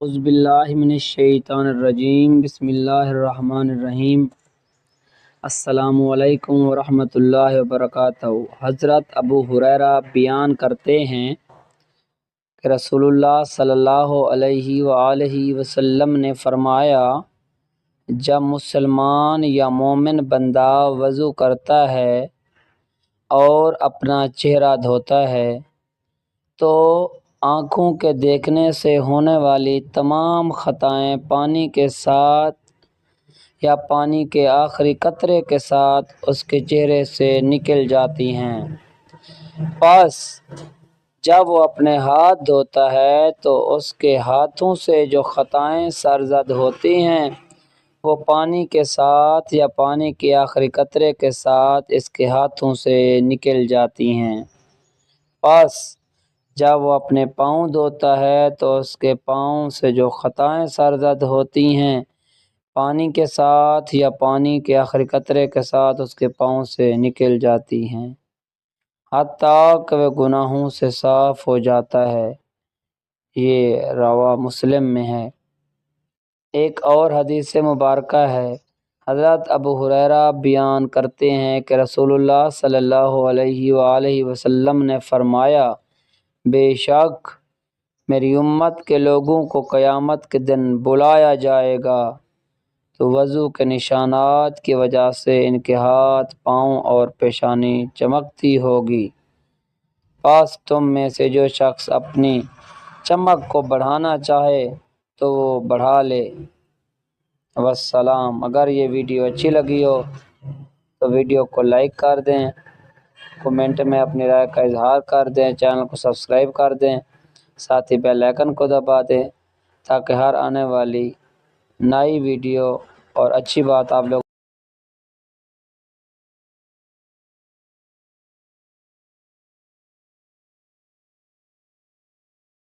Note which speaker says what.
Speaker 1: اعوذ باللہ من الشیطان الرجیم بسم اللہ الرحمن الرحیم۔ السلام علیکم ورحمۃ اللہ وبرکاتہ۔ حضرت ابو ہریرہ بیان کرتے ہیں کہ رسول اللہ صلی اللہ علیہ وآلہ وسلم نے فرمایا، جب مسلمان یا مومن بندہ وضو کرتا ہے اور اپنا چہرہ دھوتا ہے تو آنکھوں کے دیکھنے سے ہونے والی تمام خطائیں پانی کے ساتھ یا پانی کے آخری قطرے کے ساتھ اس کے چہرے سے نکل جاتی ہیں۔ پس جب وہ اپنے ہاتھ دھوتا ہے تو اس کے ہاتھوں سے جو خطائیں سرزد ہوتی ہیں وہ پانی کے ساتھ یا پانی کے آخری قطرے کے ساتھ اس کے ہاتھوں سے نکل جاتی ہیں۔ پس جب وہ اپنے پاؤں دھوتا ہے تو اس کے پاؤں سے جو خطائیں سرزد ہوتی ہیں پانی کے ساتھ یا پانی کے آخری قطرے کے ساتھ اس کے پاؤں سے نکل جاتی ہیں، حتیٰ کہ وہ گناہوں سے صاف ہو جاتا ہے۔ یہ رواہ مسلم میں ہے۔ ایک اور حدیث مبارکہ ہے، حضرت ابو ہریرہ بیان کرتے ہیں کہ رسول اللہ صلی اللہ علیہ وآلہ وسلم نے فرمایا، بے شک میری امت کے لوگوں کو قیامت کے دن بلایا جائے گا تو وضو کے نشانات کی وجہ سے ان کے ہاتھ، پاؤں اور پیشانی چمکتی ہوگی۔ پس تم میں سے جو شخص اپنی چمک کو بڑھانا چاہے تو وہ بڑھا لے۔ والسلام۔ اگر یہ ویڈیو اچھی لگی ہو تو ویڈیو کو لائک کر دیں، کومنٹ میں اپنی رائے کا اظہار کر دیں، چینل کو سبسکرائب کر دیں، ساتھ ہی بیل آئیکن کو دبا دیں تاکہ ہر آنے والی نئی ویڈیو اور اچھی بات آپ لوگ